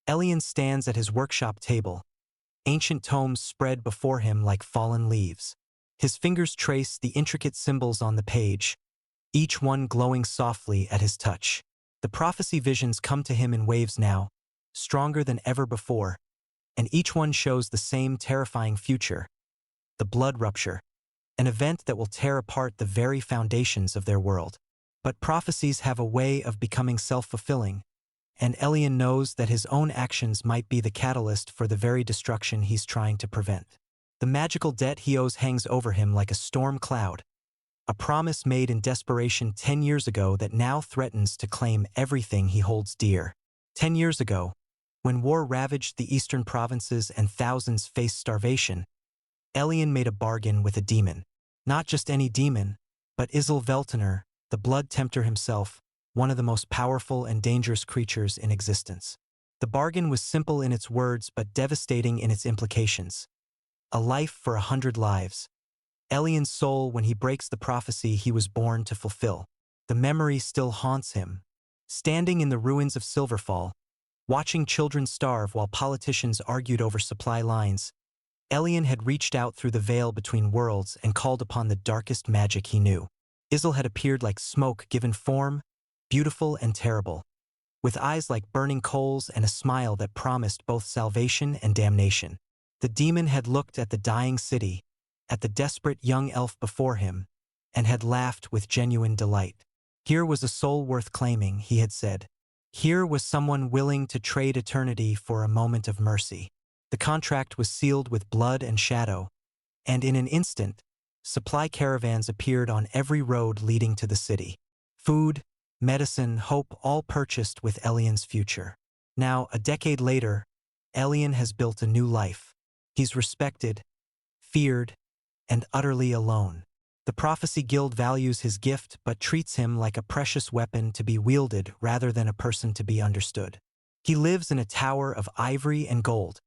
Ayaan stands at his workshop table, ancient tomes spread before him like fallen leaves. His fingers trace the intricate symbols on the page, each one glowing softly at his touch. The prophecy visions come to him in waves now, stronger than ever before, and each one shows the same terrifying future: the blood rupture, an event that will tear apart the very foundations of their world. But prophecies have a way of becoming self-fulfilling, and Ayaan knows that his own actions might be the catalyst for the very destruction he's trying to prevent. The magical debt he owes hangs over him like a storm cloud, a promise made in desperation 10 years ago that now threatens to claim everything he holds dear. 10 years ago, when war ravaged the eastern provinces and thousands faced starvation, Ayaan made a bargain with a demon. Not just any demon, but Veltener, the blood tempter himself, one of the most powerful and dangerous creatures in existence. The bargain was simple in its words but devastating in its implications. A life for 100 lives. Ayaan's soul, when he breaks the prophecy he was born to fulfill. The memory still haunts him. Standing in the ruins of Silverfall, watching children starve while politicians argued over supply lines, Ayaan had reached out through the veil between worlds and called upon the darkest magic he knew. Isil had appeared like smoke given form, beautiful and terrible, with eyes like burning coals and a smile that promised both salvation and damnation. The demon had looked at the dying city, at the desperate young elf before him, and had laughed with genuine delight. Here was a soul worth claiming, he had said. Here was someone willing to trade eternity for a moment of mercy. The contract was sealed with blood and shadow, and in an instant, supply caravans appeared on every road leading to the city. Food, medicine, hope, all purchased with Ayaan's future. Now, a decade later, Ayaan has built a new life. He's respected, feared, and utterly alone. The Prophecy Guild values his gift but treats him like a precious weapon to be wielded rather than a person to be understood. He lives in a tower of ivory and gold,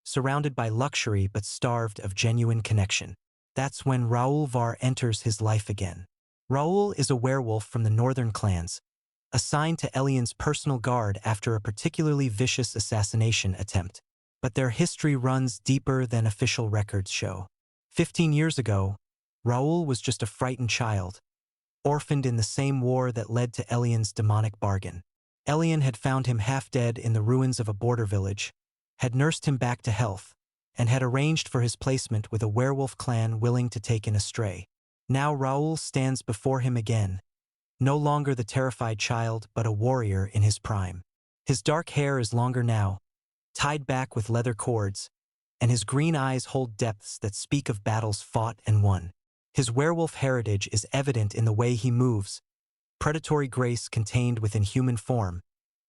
surrounded by luxury but starved of genuine connection. That's when Raoul Var enters his life again. Raoul is a werewolf from the northern clans, assigned to Ayaan's personal guard after a particularly vicious assassination attempt. But their history runs deeper than official records show. 15 years ago, Raoul was just a frightened child, orphaned in the same war that led to Ayaan's demonic bargain. Ayaan had found him half dead in the ruins of a border village, had nursed him back to health, and had arranged for his placement with a werewolf clan willing to take in a stray. Now Raoul stands before him again, no longer the terrified child but a warrior in his prime. His dark hair is longer now, tied back with leather cords, and his green eyes hold depths that speak of battles fought and won. His werewolf heritage is evident in the way he moves, predatory grace contained within human form,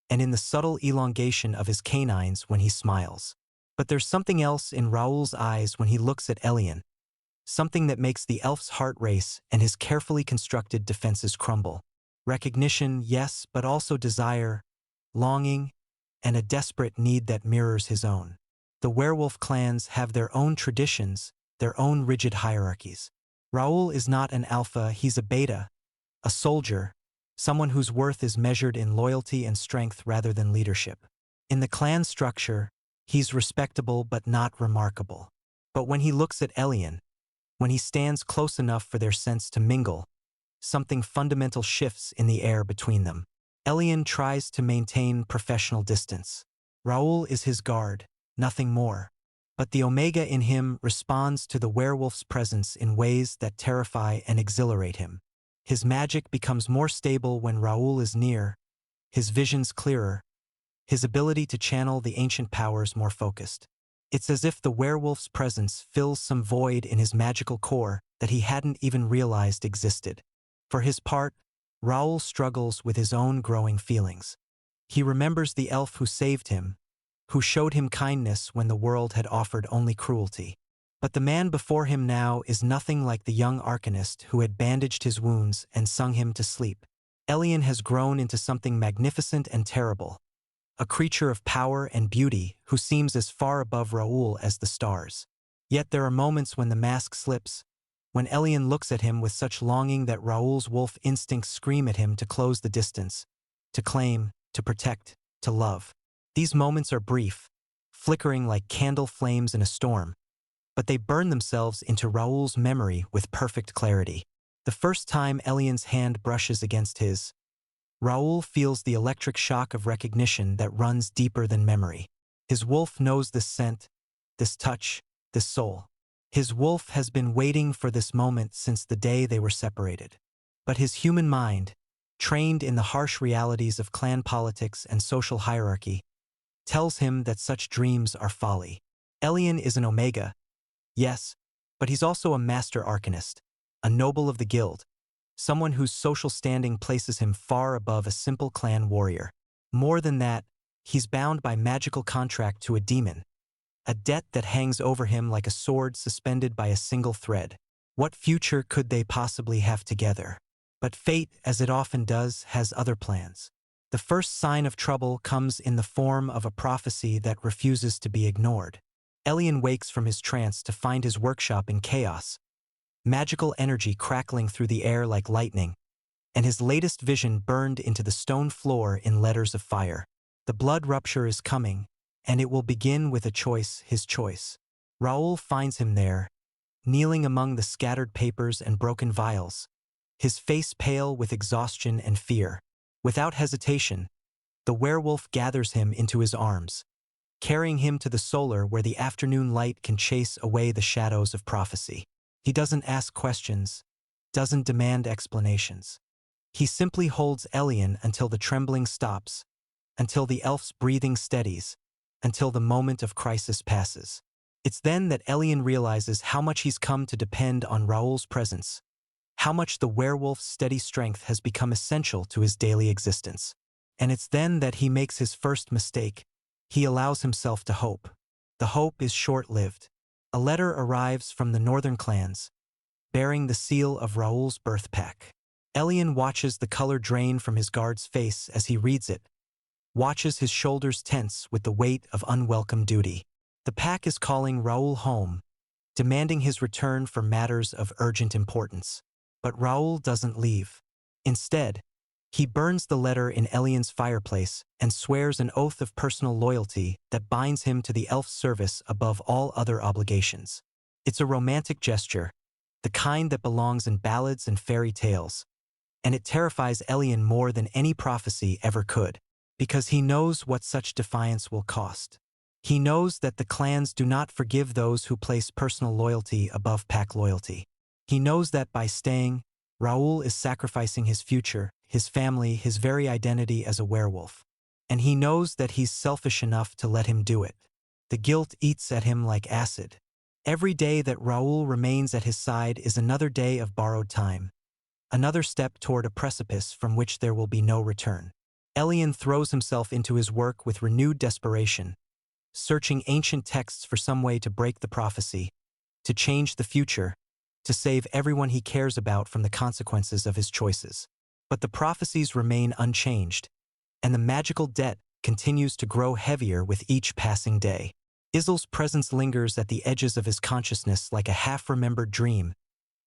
and in the subtle elongation of his canines when he smiles. But there's something else in Raoul's eyes when he looks at Ayaan, something that makes the elf's heart race and his carefully constructed defenses crumble. Recognition, yes, but also desire, longing, and a desperate need that mirrors his own. The werewolf clans have their own traditions, their own rigid hierarchies. Raoul is not an alpha, he's a beta, a soldier, someone whose worth is measured in loyalty and strength rather than leadership. In the clan structure, he's respectable but not remarkable. But when he looks at Ayaan, when he stands close enough for their sense to mingle, something fundamental shifts in the air between them. Ayaan tries to maintain professional distance. Raoul is his guard, nothing more. But the Omega in him responds to the werewolf's presence in ways that terrify and exhilarate him. His magic becomes more stable when Raoul is near, his visions clearer, his ability to channel the ancient powers more focused. It's as if the werewolf's presence fills some void in his magical core that he hadn't even realized existed. For his part, Raoul struggles with his own growing feelings. He remembers the elf who saved him, who showed him kindness when the world had offered only cruelty. But the man before him now is nothing like the young arcanist who had bandaged his wounds and sung him to sleep. Ayaan has grown into something magnificent and terrible, a creature of power and beauty who seems as far above Raoul as the stars. Yet there are moments when the mask slips, when Ayaan looks at him with such longing that Raoul's wolf instincts scream at him to close the distance, to claim, to protect, to love. These moments are brief, flickering like candle flames in a storm, but they burn themselves into Raoul's memory with perfect clarity. The first time Ayyaan's hand brushes against his, Raoul feels the electric shock of recognition that runs deeper than memory. His wolf knows this scent, this touch, this soul. His wolf has been waiting for this moment since the day they were separated. But his human mind, trained in the harsh realities of clan politics and social hierarchy, tells him that such dreams are folly. Ayaan is an Omega, yes, but he's also a master arcanist, a noble of the guild, someone whose social standing places him far above a simple clan warrior. More than that, he's bound by magical contract to a demon, a debt that hangs over him like a sword suspended by a single thread. What future could they possibly have together? But fate, as it often does, has other plans. The first sign of trouble comes in the form of a prophecy that refuses to be ignored. Ayaan wakes from his trance to find his workshop in chaos, magical energy crackling through the air like lightning, and his latest vision burned into the stone floor in letters of fire. The blood rupture is coming, and it will begin with a choice, his choice. Raoul finds him there, kneeling among the scattered papers and broken vials, his face pale with exhaustion and fear. Without hesitation, the werewolf gathers him into his arms, carrying him to the solar where the afternoon light can chase away the shadows of prophecy. He doesn't ask questions, doesn't demand explanations. He simply holds Ayaan until the trembling stops, until the elf's breathing steadies, until the moment of crisis passes. It's then that Ayaan realizes how much he's come to depend on Raoul's presence, how much the werewolf's steady strength has become essential to his daily existence. And it's then that he makes his first mistake. He allows himself to hope. The hope is short-lived. A letter arrives from the northern clans, bearing the seal of Raoul's birth pack. Ayaan watches the color drain from his guard's face as he reads it, watches his shoulders tense with the weight of unwelcome duty. The pack is calling Raoul home, demanding his return for matters of urgent importance. But Raoul doesn't leave. Instead, he burns the letter in Ayyaan's fireplace and swears an oath of personal loyalty that binds him to the elf's service above all other obligations. It's a romantic gesture, the kind that belongs in ballads and fairy tales, and it terrifies Ayaan more than any prophecy ever could, because he knows what such defiance will cost. He knows that the clans do not forgive those who place personal loyalty above pack loyalty. He knows that by staying, Raoul is sacrificing his future, his family, his very identity as a werewolf. And he knows that he's selfish enough to let him do it. The guilt eats at him like acid. Every day that Raoul remains at his side is another day of borrowed time, another step toward a precipice from which there will be no return. Ayaan throws himself into his work with renewed desperation, searching ancient texts for some way to break the prophecy, to change the future, to save everyone he cares about from the consequences of his choices. But the prophecies remain unchanged, and the magical debt continues to grow heavier with each passing day. Isil's presence lingers at the edges of his consciousness like a half-remembered dream,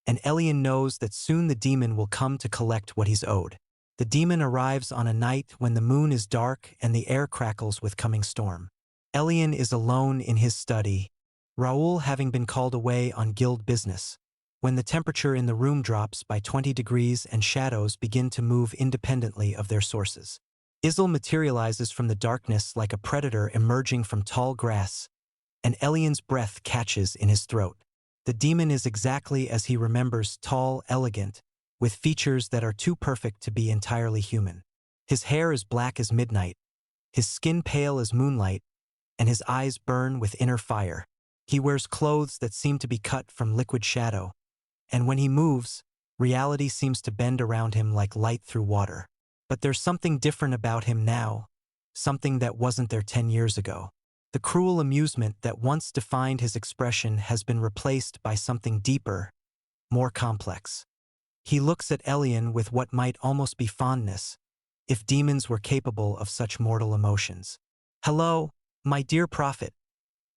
and Ayaan knows that soon the demon will come to collect what he's owed. The demon arrives on a night when the moon is dark and the air crackles with coming storm. Ayaan is alone in his study, Raoul having been called away on guild business, when the temperature in the room drops by 20 degrees and shadows begin to move independently of their sources. Isil materializes from the darkness like a predator emerging from tall grass, and Ayyaan's breath catches in his throat. The demon is exactly as he remembers, tall, elegant, with features that are too perfect to be entirely human. His hair is black as midnight, his skin pale as moonlight, and his eyes burn with inner fire. He wears clothes that seem to be cut from liquid shadow, and when he moves, reality seems to bend around him like light through water. But there's something different about him now, something that wasn't there 10 years ago. The cruel amusement that once defined his expression has been replaced by something deeper, more complex. He looks at Ayaan with what might almost be fondness, if demons were capable of such mortal emotions. "Hello, my dear prophet,"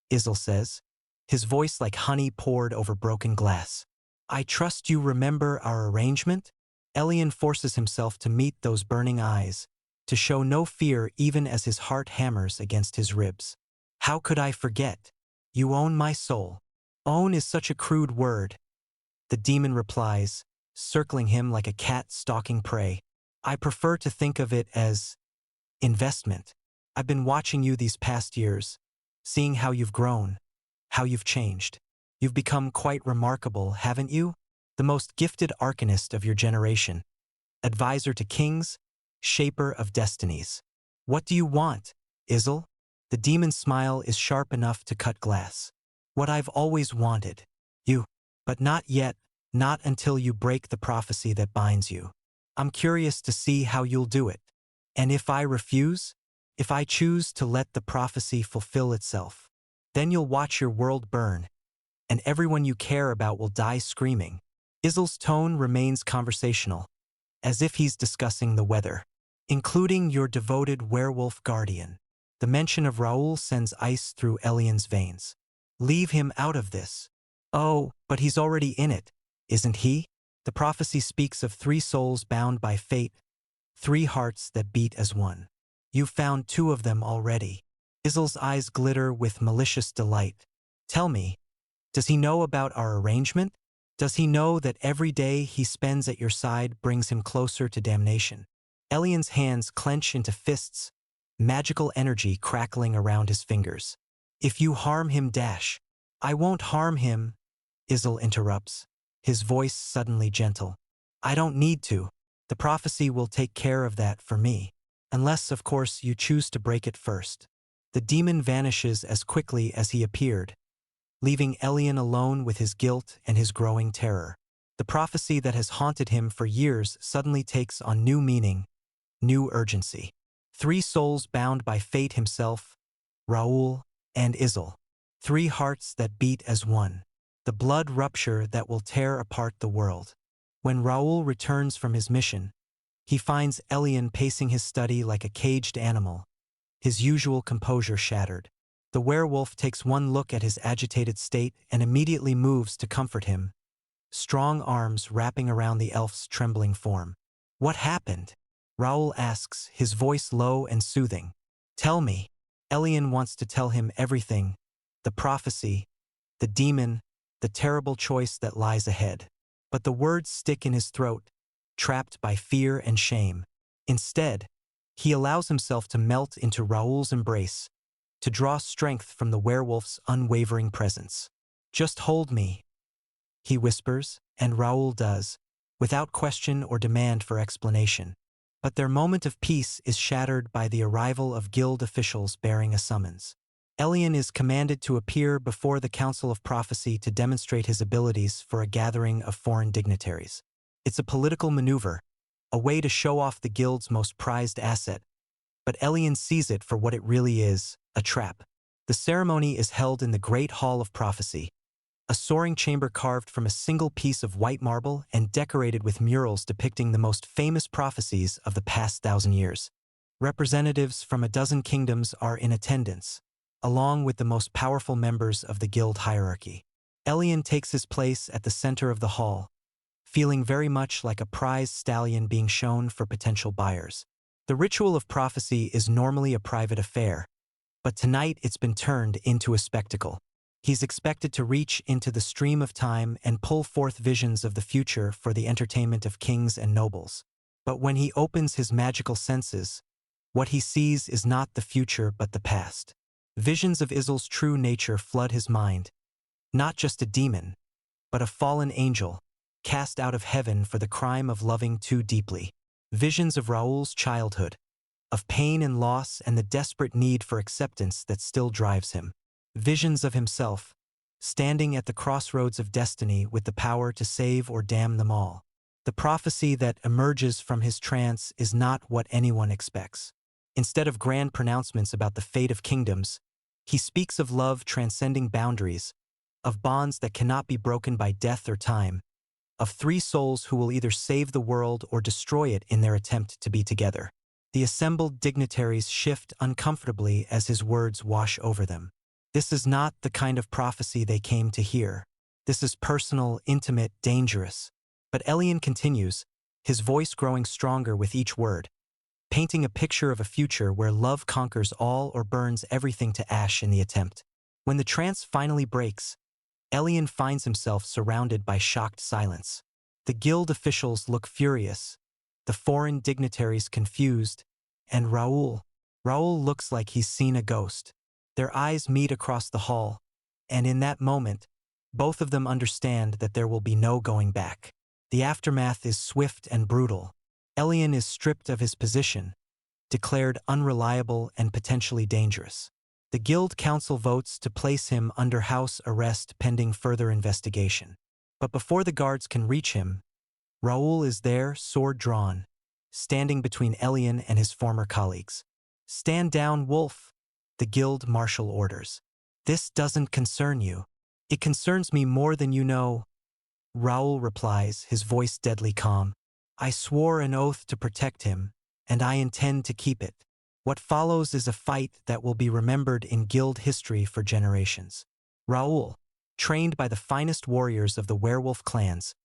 Isil says, his voice like honey poured over broken glass. "I trust you remember our arrangement?" Ayaan forces himself to meet those burning eyes, to show no fear even as his heart hammers against his ribs. How could I forget? You own my soul. Own is such a crude word. The demon replies, circling him like a cat stalking prey. I prefer to think of it as investment. I've been watching you these past years, seeing how you've grown, how you've changed. You've become quite remarkable, haven't you? The most gifted arcanist of your generation. Advisor to kings, shaper of destinies. What do you want, Isil? The demon's smile is sharp enough to cut glass. What I've always wanted. You. But not yet, not until you break the prophecy that binds you. I'm curious to see how you'll do it. And if I refuse? If I choose to let the prophecy fulfill itself? Then you'll watch your world burn, and everyone you care about will die screaming. Isil's tone remains conversational, as if he's discussing the weather, including your devoted werewolf guardian. The mention of Raoul sends ice through Ayaan's veins. Leave him out of this. Oh, but he's already in it, isn't he? The prophecy speaks of 3 souls bound by fate, 3 hearts that beat as one. You've found 2 of them already. Isil's eyes glitter with malicious delight. Tell me, does he know about our arrangement? Does he know that every day he spends at your side brings him closer to damnation? Ayaan's hands clench into fists, magical energy crackling around his fingers. If you harm him, dash. I won't harm him, Isil interrupts, his voice suddenly gentle. I don't need to. The prophecy will take care of that for me. Unless, of course, you choose to break it first. The demon vanishes as quickly as he appeared, leaving Ayaan alone with his guilt and his growing terror. The prophecy that has haunted him for years suddenly takes on new meaning, new urgency. 3 souls bound by fate himself, Raoul, and Isil. 3 hearts that beat as one. The blood rupture that will tear apart the world. When Raoul returns from his mission, he finds Ayaan pacing his study like a caged animal, his usual composure shattered. The werewolf takes one look at his agitated state and immediately moves to comfort him, strong arms wrapping around the elf's trembling form. What happened? Raoul asks, his voice low and soothing. Tell me. Ayaan wants to tell him everything. The prophecy, the demon, the terrible choice that lies ahead. But the words stick in his throat, trapped by fear and shame. Instead, he allows himself to melt into Raoul's embrace, to draw strength from the werewolf's unwavering presence. Just hold me, he whispers, and Raoul does, without question or demand for explanation. But their moment of peace is shattered by the arrival of guild officials bearing a summons. Ayaan is commanded to appear before the Council of Prophecy to demonstrate his abilities for a gathering of foreign dignitaries. It's a political maneuver, a way to show off the guild's most prized asset, but Ayaan sees it for what it really is, a trap. The ceremony is held in the Great Hall of Prophecy, a soaring chamber carved from a single piece of white marble and decorated with murals depicting the most famous prophecies of the past 1,000 years. Representatives from a dozen kingdoms are in attendance, along with the most powerful members of the guild hierarchy. Ayaan takes his place at the center of the hall, feeling very much like a prize stallion being shown for potential buyers. The ritual of prophecy is normally a private affair, but tonight it's been turned into a spectacle. He's expected to reach into the stream of time and pull forth visions of the future for the entertainment of kings and nobles. But when he opens his magical senses, what he sees is not the future but the past. Visions of Isil's true nature flood his mind, not just a demon, but a fallen angel, cast out of heaven for the crime of loving too deeply. Visions of Raoul's childhood, of pain and loss and the desperate need for acceptance that still drives him. Visions of himself, standing at the crossroads of destiny with the power to save or damn them all. The prophecy that emerges from his trance is not what anyone expects. Instead of grand pronouncements about the fate of kingdoms, he speaks of love transcending boundaries, of bonds that cannot be broken by death or time, of 3 souls who will either save the world or destroy it in their attempt to be together. The assembled dignitaries shift uncomfortably as his words wash over them. This is not the kind of prophecy they came to hear. This is personal, intimate, dangerous. But Ayaan continues, his voice growing stronger with each word. painting a picture of a future where love conquers all or burns everything to ash in the attempt. When the trance finally breaks, Ayaan finds himself surrounded by shocked silence. The guild officials look furious, the foreign dignitaries confused, and Raul looks like he's seen a ghost. Their eyes meet across the hall, and in that moment, both of them understand that there will be no going back. The aftermath is swift and brutal. Ayaan is stripped of his position, declared unreliable and potentially dangerous. The guild council votes to place him under house arrest pending further investigation. But before the guards can reach him, Raul is there, sword drawn, standing between Ayaan and his former colleagues. "Stand down, Wolf," the guild marshal orders. "This doesn't concern you. It concerns me more than you know." Raul replies, his voice deadly calm. "I swore an oath to protect him, and I intend to keep it." What follows is a fight that will be remembered in guild history for generations. Raul, trained by the finest warriors of the werewolf clans,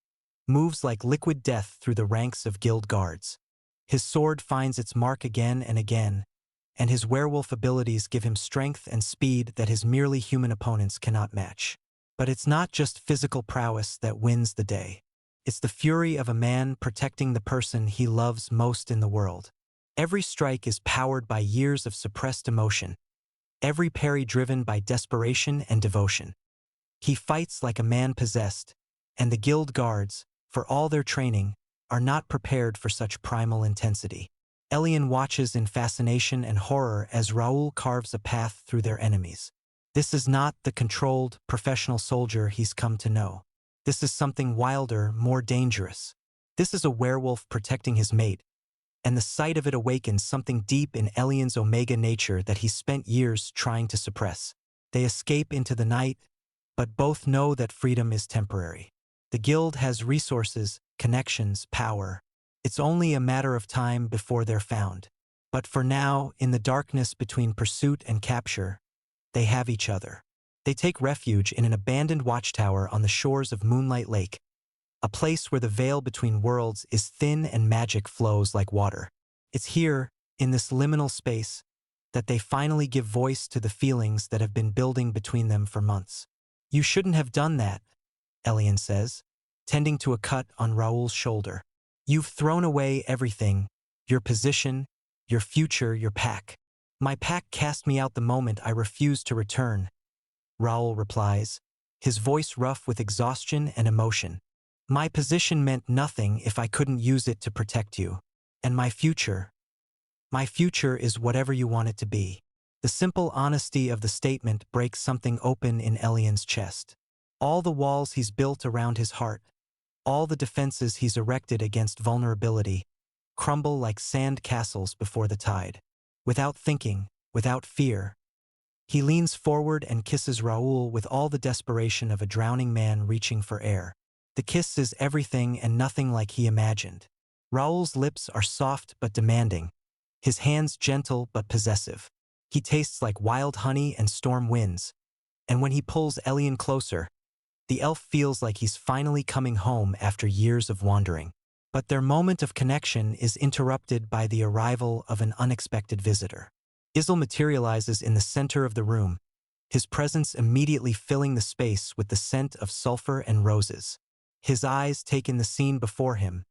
moves like liquid death through the ranks of guild guards. His sword finds its mark again and again, and his werewolf abilities give him strength and speed that his merely human opponents cannot match. But it's not just physical prowess that wins the day. It's the fury of a man protecting the person he loves most in the world. Every strike is powered by years of suppressed emotion, every parry driven by desperation and devotion. He fights like a man possessed, and the guild guards, for all their training, are not prepared for such primal intensity. Ayaan watches in fascination and horror as Raul carves a path through their enemies. This is not the controlled, professional soldier he's come to know. This is something wilder, more dangerous. This is a werewolf protecting his mate, and the sight of it awakens something deep in Ayaan's omega nature that he spent years trying to suppress. They escape into the night, but both know that freedom is temporary. The guild has resources, connections, power. It's only a matter of time before they're found. But for now, in the darkness between pursuit and capture, they have each other. They take refuge in an abandoned watchtower on the shores of Moonlight Lake, a place where the veil between worlds is thin and magic flows like water. It's here, in this liminal space, that they finally give voice to the feelings that have been building between them for months. "You shouldn't have done that," Ayaan says, tending to a cut on Raul's shoulder. "You've thrown away everything, your position, your future, your pack." "My pack cast me out the moment I refused to return," Raul replies, his voice rough with exhaustion and emotion. "My position meant nothing if I couldn't use it to protect you. And my future is whatever you want it to be." The simple honesty of the statement breaks something open in Ayaan's chest. All the walls he's built around his heart, all the defenses he's erected against vulnerability, crumble like sand castles before the tide. Without thinking, without fear, he leans forward and kisses Raul with all the desperation of a drowning man reaching for air. The kiss is everything and nothing like he imagined. Raul's lips are soft but demanding, his hands gentle but possessive. He tastes like wild honey and storm winds, and when he pulls Ayaan closer, the elf feels like he's finally coming home after years of wandering. But their moment of connection is interrupted by the arrival of an unexpected visitor. Isil materializes in the center of the room, his presence immediately filling the space with the scent of sulfur and roses. His eyes take in the scene before him,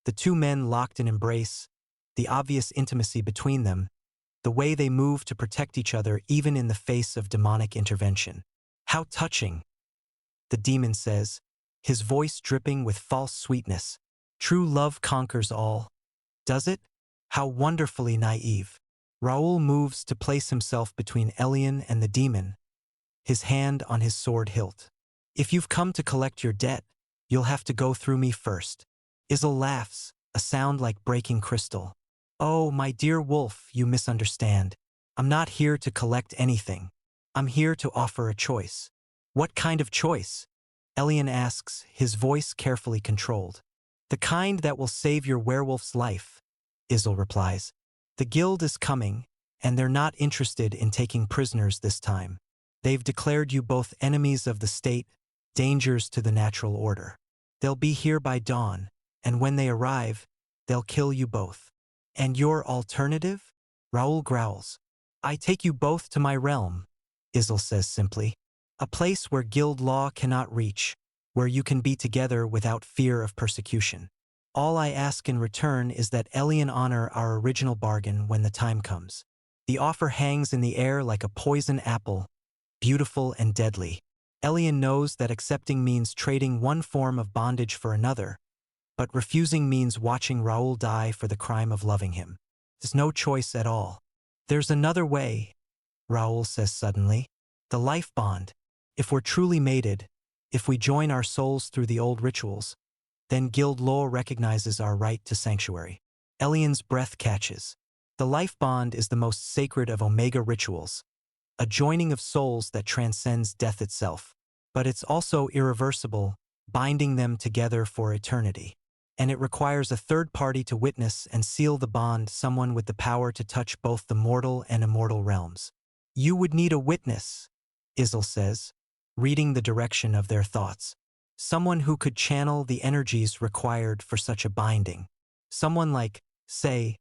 the two men locked in embrace, the obvious intimacy between them, the way they move to protect each other even in the face of demonic intervention. "How touching," the demon says, his voice dripping with false sweetness. "True love conquers all. Does it? How wonderfully naive." Raul moves to place himself between Ayaan and the demon, his hand on his sword hilt. "If you've come to collect your debt, you'll have to go through me first." Isil laughs, a sound like breaking crystal. "Oh, my dear wolf, you misunderstand. I'm not here to collect anything. I'm here to offer a choice." "What kind of choice?" Ayaan asks, his voice carefully controlled. "The kind that will save your werewolf's life," Isil replies. "The guild is coming, and they're not interested in taking prisoners this time. They've declared you both enemies of the state, dangers to the natural order. They'll be here by dawn, and when they arrive, they'll kill you both." And your alternative? Raoul growls. I take you both to my realm, Isle says simply. A place where guild law cannot reach, where you can be together without fear of persecution. All I ask in return is that Ayaan honor our original bargain when the time comes. The offer hangs in the air like a poison apple, beautiful and deadly. Ayaan knows that accepting means trading one form of bondage for another, but refusing means watching Raoul die for the crime of loving him. There's no choice at all. There's another way, Raoul says suddenly. The life bond. If we're truly mated, if we join our souls through the old rituals, then guild law recognizes our right to sanctuary. Ayaan's breath catches. The life bond is the most sacred of Omega rituals, a joining of souls that transcends death itself. But it's also irreversible, binding them together for eternity. And it requires a third party to witness and seal the bond, someone with the power to touch both the mortal and immortal realms. You would need a witness, Isle says, reading the direction of their thoughts. Someone who could channel the energies required for such a binding. Someone like, say,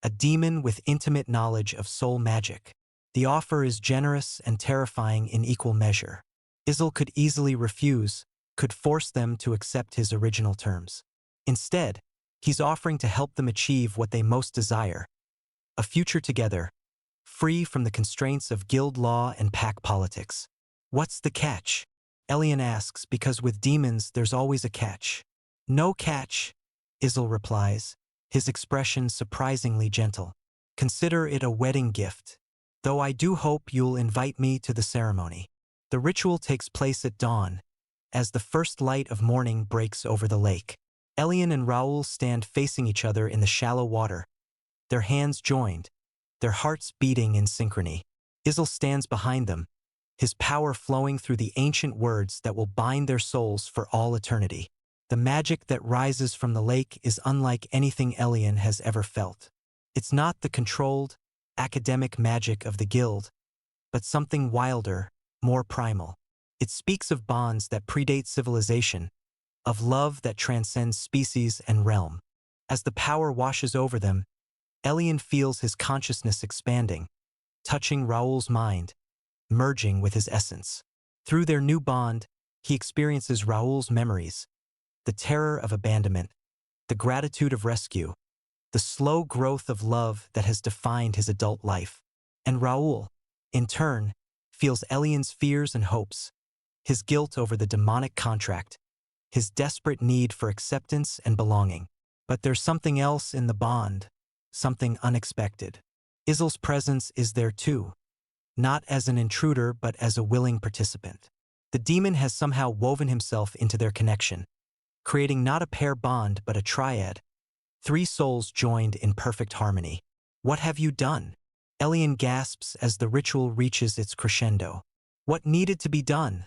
a demon with intimate knowledge of soul magic. The offer is generous and terrifying in equal measure. Isle could easily refuse, could force them to accept his original terms. Instead, he's offering to help them achieve what they most desire, a future together, free from the constraints of guild law and pack politics. What's the catch? Ayaan asks, because with demons there's always a catch. No catch, Isle replies, his expression surprisingly gentle. Consider it a wedding gift, though I do hope you'll invite me to the ceremony. The ritual takes place at dawn, as the first light of morning breaks over the lake. Ayaan and Raoul stand facing each other in the shallow water, their hands joined, their hearts beating in synchrony. Isle stands behind them, his power flowing through the ancient words that will bind their souls for all eternity. The magic that rises from the lake is unlike anything Ayaan has ever felt. It's not the controlled, academic magic of the guild, but something wilder, more primal. It speaks of bonds that predate civilization, of love that transcends species and realm. As the power washes over them, Ayaan feels his consciousness expanding, touching Raoul's mind, merging with his essence. Through their new bond, he experiences Raoul's memories, the terror of abandonment, the gratitude of rescue, the slow growth of love that has defined his adult life. And Raoul, in turn, feels Ayaan's fears and hopes, his guilt over the demonic contract, his desperate need for acceptance and belonging. But there's something else in the bond, something unexpected. Isle's presence is there too, not as an intruder but as a willing participant. The demon has somehow woven himself into their connection, creating not a pair bond but a triad, 3 souls joined in perfect harmony. What have you done? Ayaan gasps as the ritual reaches its crescendo. What needed to be done?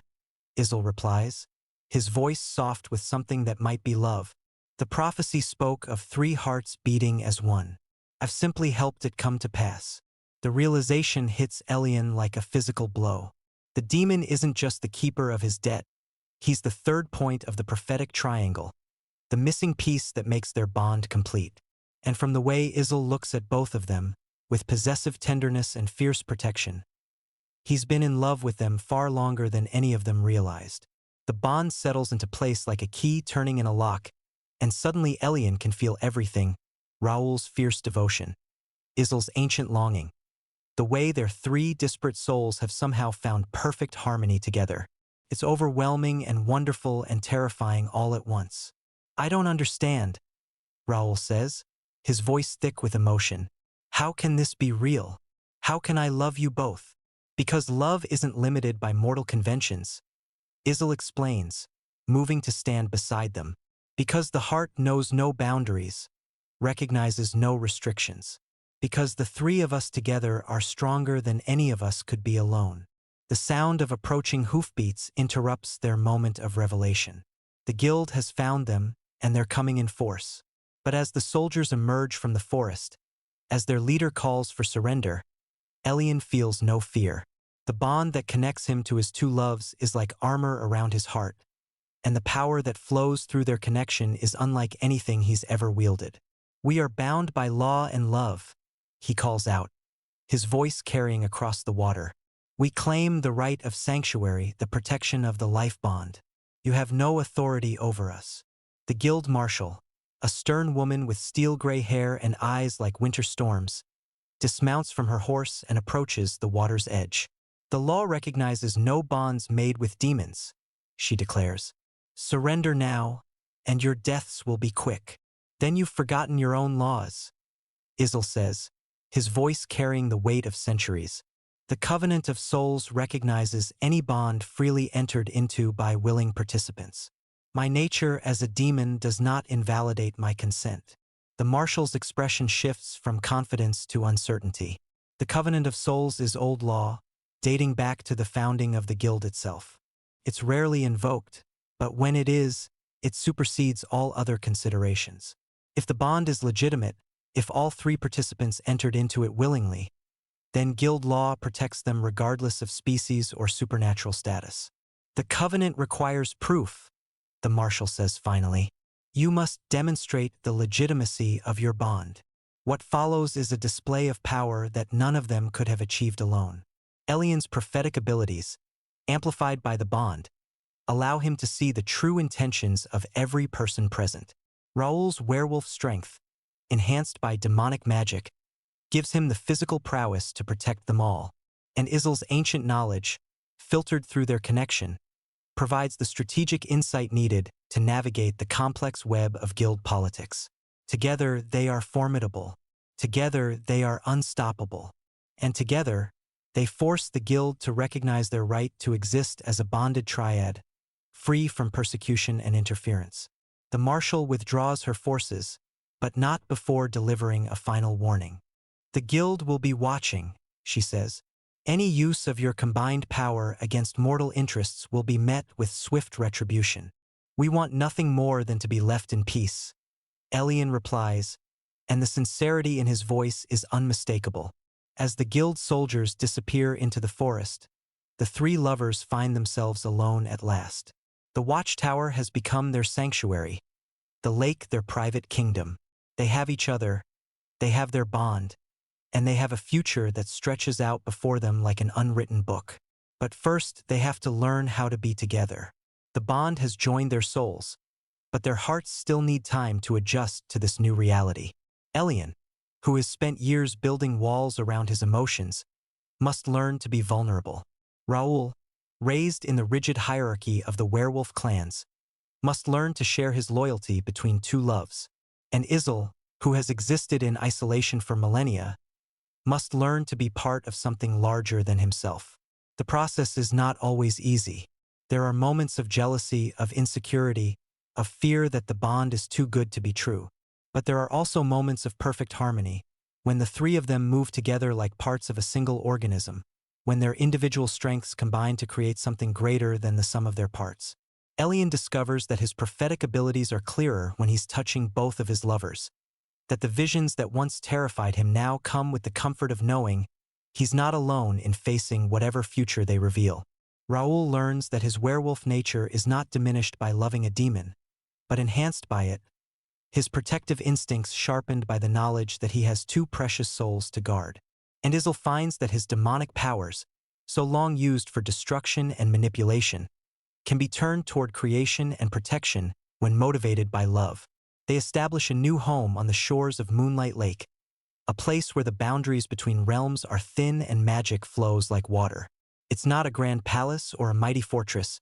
Isle replies, his voice soft with something that might be love. The prophecy spoke of 3 hearts beating as one. I've simply helped it come to pass. The realization hits Ayaan like a physical blow. The demon isn't just the keeper of his debt, he's the third point of the prophetic triangle, the missing piece that makes their bond complete. And from the way Isle looks at both of them, with possessive tenderness and fierce protection, he's been in love with them far longer than any of them realized. The bond settles into place like a key turning in a lock, and suddenly Ayaan can feel everything: Raoul's fierce devotion, Isle's ancient longing, the way their 3 disparate souls have somehow found perfect harmony together. It's overwhelming and wonderful and terrifying all at once. I don't understand, Raoul says, his voice thick with emotion. How can this be real? How can I love you both? Because love isn't limited by mortal conventions, Isle explains, moving to stand beside them. Because the heart knows no boundaries, recognizes no restrictions. Because the 3 of us together are stronger than any of us could be alone. The sound of approaching hoofbeats interrupts their moment of revelation. The guild has found them, and they're coming in force. But as the soldiers emerge from the forest, as their leader calls for surrender, Ayaan feels no fear. The bond that connects him to his 2 loves is like armor around his heart, and the power that flows through their connection is unlike anything he's ever wielded. "We are bound by law and love," he calls out, his voice carrying across the water. "We claim the right of sanctuary, the protection of the life bond. You have no authority over us." The guild marshal, a stern woman with steel-gray hair and eyes like winter storms, dismounts from her horse and approaches the water's edge. "The law recognizes no bonds made with demons," she declares. "Surrender now, and your deaths will be quick." "Then you've forgotten your own laws," Isil says, his voice carrying the weight of centuries. "The covenant of souls recognizes any bond freely entered into by willing participants. My nature as a demon does not invalidate my consent." The marshal's expression shifts from confidence to uncertainty. The covenant of souls is old law, dating back to the founding of the guild itself. It's rarely invoked, but when it is, it supersedes all other considerations. If the bond is legitimate, if all three participants entered into it willingly, then guild law protects them regardless of species or supernatural status. "The covenant requires proof," the marshal says finally. "You must demonstrate the legitimacy of your bond." What follows is a display of power that none of them could have achieved alone. Ayaan's prophetic abilities, amplified by the bond, allow him to see the true intentions of every person present. Raoul's werewolf strength, enhanced by demonic magic, gives him the physical prowess to protect them all, and Isil's ancient knowledge, filtered through their connection, provides the strategic insight needed to navigate the complex web of guild politics. Together, they are formidable. Together, they are unstoppable. And together, they force the guild to recognize their right to exist as a bonded triad, free from persecution and interference. The marshal withdraws her forces, but not before delivering a final warning. "The guild will be watching," she says. "Any use of your combined power against mortal interests will be met with swift retribution. We want nothing more than to be left in peace." Ayaan replies, and the sincerity in his voice is unmistakable. As the guild soldiers disappear into the forest, the three lovers find themselves alone at last. The watchtower has become their sanctuary, the lake their private kingdom. They have each other, they have their bond, and they have a future that stretches out before them like an unwritten book. But first, they have to learn how to be together. The bond has joined their souls, but their hearts still need time to adjust to this new reality. Ayaan, who has spent years building walls around his emotions, must learn to be vulnerable. Raoul, raised in the rigid hierarchy of the werewolf clans, must learn to share his loyalty between two loves. And Isil, who has existed in isolation for millennia, must learn to be part of something larger than himself. The process is not always easy. There are moments of jealousy, of insecurity, of fear that the bond is too good to be true. But there are also moments of perfect harmony, when the three of them move together like parts of a single organism, when their individual strengths combine to create something greater than the sum of their parts. Ayaan discovers that his prophetic abilities are clearer when he's touching both of his lovers, that the visions that once terrified him now come with the comfort of knowing he's not alone in facing whatever future they reveal. Raoul learns that his werewolf nature is not diminished by loving a demon, but enhanced by it, his protective instincts sharpened by the knowledge that he has two precious souls to guard. And Isil finds that his demonic powers, so long used for destruction and manipulation, can be turned toward creation and protection when motivated by love. They establish a new home on the shores of Moonlight Lake, a place where the boundaries between realms are thin and magic flows like water. It's not a grand palace or a mighty fortress,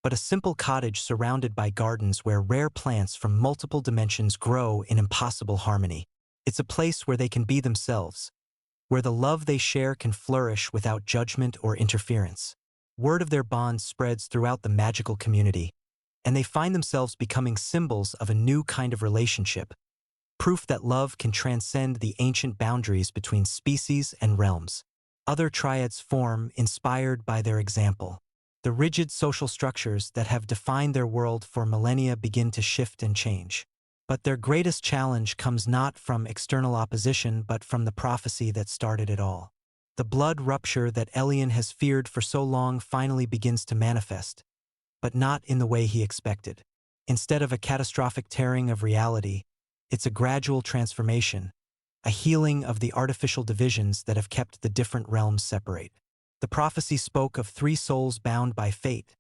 but a simple cottage surrounded by gardens where rare plants from multiple dimensions grow in impossible harmony. It's a place where they can be themselves, where the love they share can flourish without judgment or interference. Word of their bond spreads throughout the magical community, and they find themselves becoming symbols of a new kind of relationship, proof that love can transcend the ancient boundaries between species and realms. Other triads form, inspired by their example. The rigid social structures that have defined their world for millennia begin to shift and change. But their greatest challenge comes not from external opposition but from the prophecy that started it all. The blood rupture that Ayaan has feared for so long finally begins to manifest, but not in the way he expected. Instead of a catastrophic tearing of reality, It's a gradual transformation, a healing of the artificial divisions that have kept the different realms separate. The prophecy spoke of 3 souls bound by fate,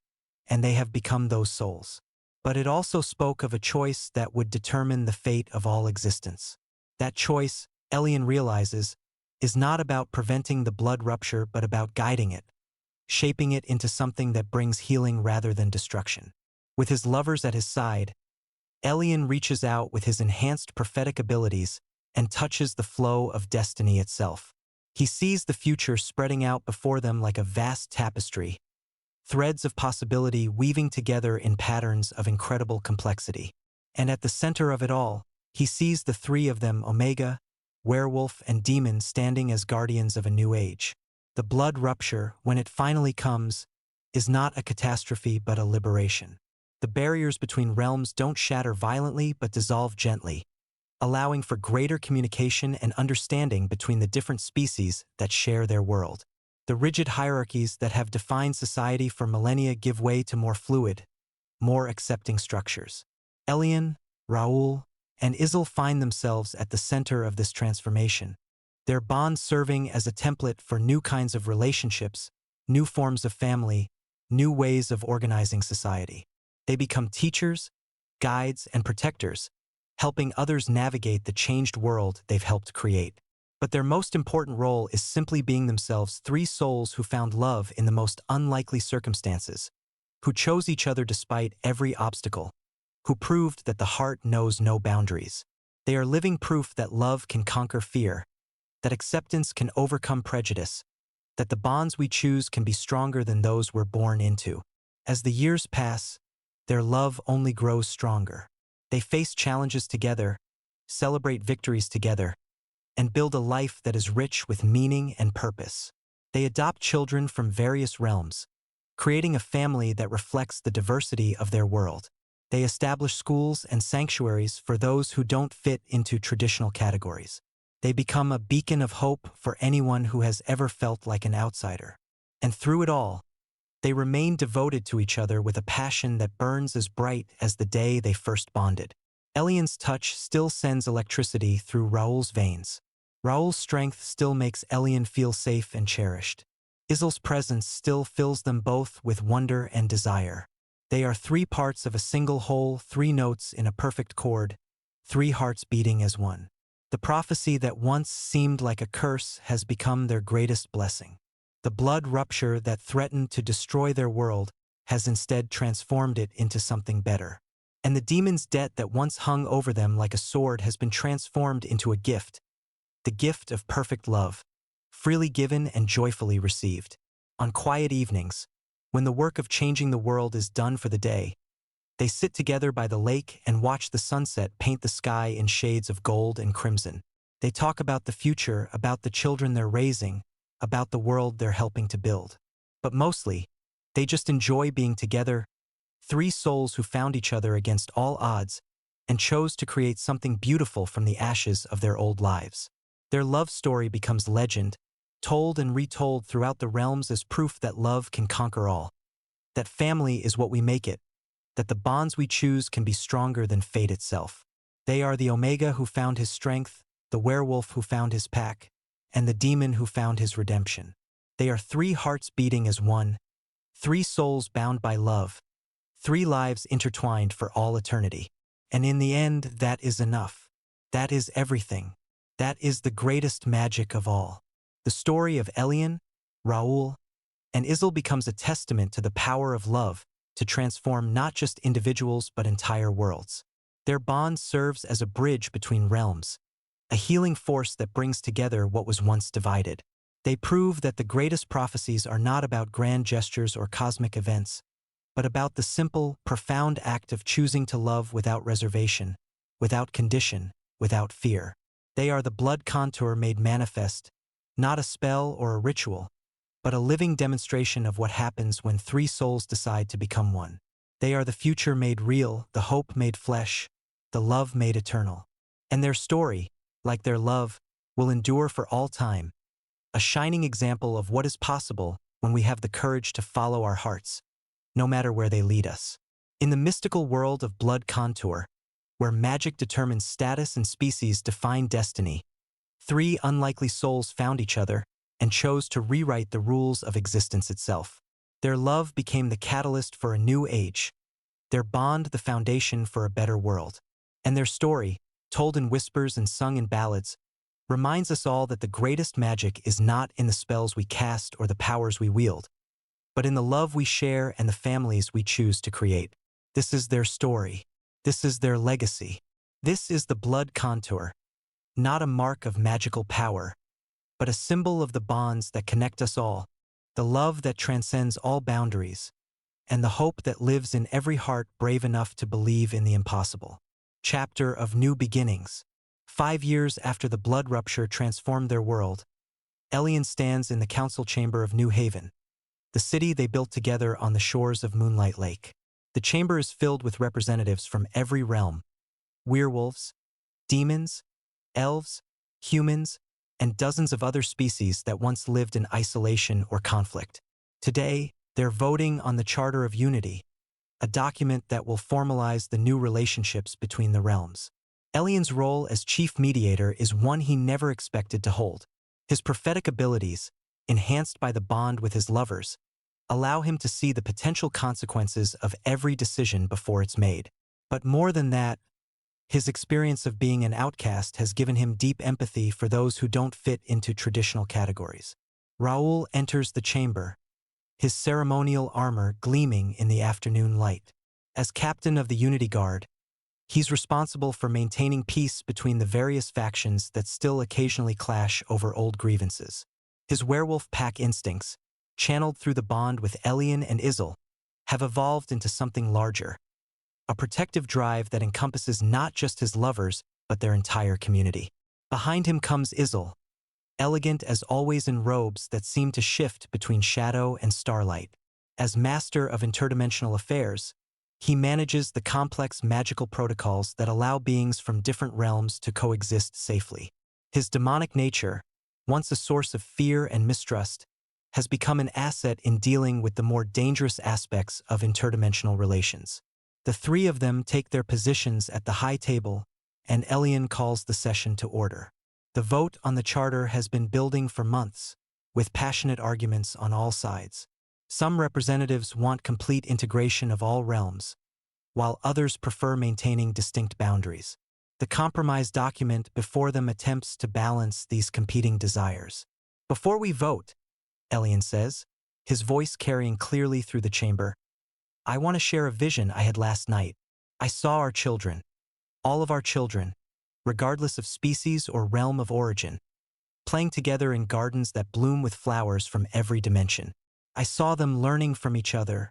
and they have become those souls. But it also spoke of a choice that would determine the fate of all existence. That choice, Ayaan realizes, is not about preventing the blood rupture but about guiding it, shaping it into something that brings healing rather than destruction. With his lovers at his side, Ayaan reaches out with his enhanced prophetic abilities and touches the flow of destiny itself. He sees the future spreading out before them like a vast tapestry, threads of possibility weaving together in patterns of incredible complexity. And at the center of it all, he sees the 3 of them, Omega, werewolf, and demon, standing as guardians of a new age. The blood rupture, when it finally comes, is not a catastrophe but a liberation. The barriers between realms don't shatter violently but dissolve gently, allowing for greater communication and understanding between the different species that share their world. The rigid hierarchies that have defined society for millennia give way to more fluid, more accepting structures. Ayaan, Raoul, and Isl find themselves at the center of this transformation, their bond serving as a template for new kinds of relationships, new forms of family, new ways of organizing society. They become teachers, guides, and protectors, helping others navigate the changed world they've helped create. But their most important role is simply being themselves 3 souls who found love in the most unlikely circumstances, who chose each other despite every obstacle, who proved that the heart knows no boundaries. They are living proof that love can conquer fear, that acceptance can overcome prejudice, that the bonds we choose can be stronger than those we're born into. As the years pass, their love only grows stronger. They face challenges together, celebrate victories together, and build a life that is rich with meaning and purpose. They adopt children from various realms, creating a family that reflects the diversity of their world. They establish schools and sanctuaries for those who don't fit into traditional categories. They become a beacon of hope for anyone who has ever felt like an outsider. And through it all, they remain devoted to each other with a passion that burns as bright as the day they first bonded. Ayaan's touch still sends electricity through Raoul's veins. Raoul's strength still makes Ayaan feel safe and cherished. Isl's presence still fills them both with wonder and desire. They are 3 parts of a single whole, 3 notes in a perfect chord, 3 hearts beating as one. The prophecy that once seemed like a curse has become their greatest blessing. The blood rupture that threatened to destroy their world has instead transformed it into something better. And the demon's debt that once hung over them like a sword has been transformed into a gift, the gift of perfect love, freely given and joyfully received. On quiet evenings, when the work of changing the world is done for the day, they sit together by the lake and watch the sunset paint the sky in shades of gold and crimson. They talk about the future, about the children they're raising, about the world they're helping to build. But mostly, they just enjoy being together, 3 souls who found each other against all odds and chose to create something beautiful from the ashes of their old lives. Their love story becomes legend, told and retold throughout the realms as proof that love can conquer all, that family is what we make it, that the bonds we choose can be stronger than fate itself. They are the Omega who found his strength, the werewolf who found his pack, and the demon who found his redemption. They are 3 hearts beating as one, 3 souls bound by love, 3 lives intertwined for all eternity. And in the end, that is enough. That is everything. That is the greatest magic of all. The story of Ayaan, Raoul, and Isl becomes a testament to the power of love to transform not just individuals but entire worlds. Their bond serves as a bridge between realms, a healing force that brings together what was once divided. They prove that the greatest prophecies are not about grand gestures or cosmic events, but about the simple, profound act of choosing to love without reservation, without condition, without fear. They are the blood contour made manifest, not a spell or a ritual, but a living demonstration of what happens when 3 souls decide to become one. They are the future made real, the hope made flesh, the love made eternal. And their story, like their love, will endure for all time, a shining example of what is possible when we have the courage to follow our hearts, no matter where they lead us. In the mystical world of blood contour, where magic determines status and species define destiny. Three unlikely souls found each other and chose to rewrite the rules of existence itself. Their love became the catalyst for a new age, their bond the foundation for a better world. And their story, told in whispers and sung in ballads, reminds us all that the greatest magic is not in the spells we cast or the powers we wield, but in the love we share and the families we choose to create. This is their story. This is their legacy. This is the blood contour, not a mark of magical power, but a symbol of the bonds that connect us all, the love that transcends all boundaries, and the hope that lives in every heart brave enough to believe in the impossible. Chapter of New Beginnings. 5 years after the blood rupture transformed their world, Ayaan stands in the council chamber of New Haven, the city they built together on the shores of Moonlight Lake. The chamber is filled with representatives from every realm: werewolves, demons, elves, humans, and dozens of other species that once lived in isolation or conflict. Today, they're voting on the Charter of Unity, a document that will formalize the new relationships between the realms. Ayaan's role as chief mediator is one he never expected to hold. His prophetic abilities, enhanced by the bond with his lovers, allow him to see the potential consequences of every decision before it's made. But more than that, his experience of being an outcast has given him deep empathy for those who don't fit into traditional categories. Raoul enters the chamber, his ceremonial armor gleaming in the afternoon light. As captain of the Unity Guard, he's responsible for maintaining peace between the various factions that still occasionally clash over old grievances. His werewolf pack instincts, channeled through the bond with Ayaan and Isil, have evolved into something larger, a protective drive that encompasses not just his lovers, but their entire community. Behind him comes Isil, elegant as always in robes that seem to shift between shadow and starlight. As master of interdimensional affairs, he manages the complex magical protocols that allow beings from different realms to coexist safely. His demonic nature, once a source of fear and mistrust, has become an asset in dealing with the more dangerous aspects of interdimensional relations. The three of them take their positions at the high table, and Ayaan calls the session to order. The vote on the charter has been building for months, with passionate arguments on all sides. Some representatives want complete integration of all realms, while others prefer maintaining distinct boundaries. The compromise document before them attempts to balance these competing desires. Before we vote, Ayaan says, his voice carrying clearly through the chamber, I want to share a vision I had last night. I saw our children, all of our children, regardless of species or realm of origin, playing together in gardens that bloom with flowers from every dimension. I saw them learning from each other,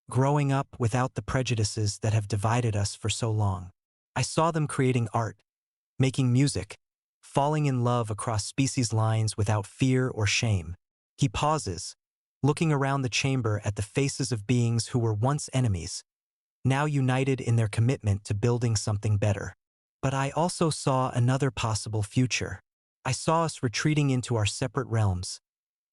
growing up without the prejudices that have divided us for so long. I saw them creating art, making music, falling in love across species lines without fear or shame. He pauses, looking around the chamber at the faces of beings who were once enemies, now united in their commitment to building something better. But I also saw another possible future. I saw us retreating into our separate realms,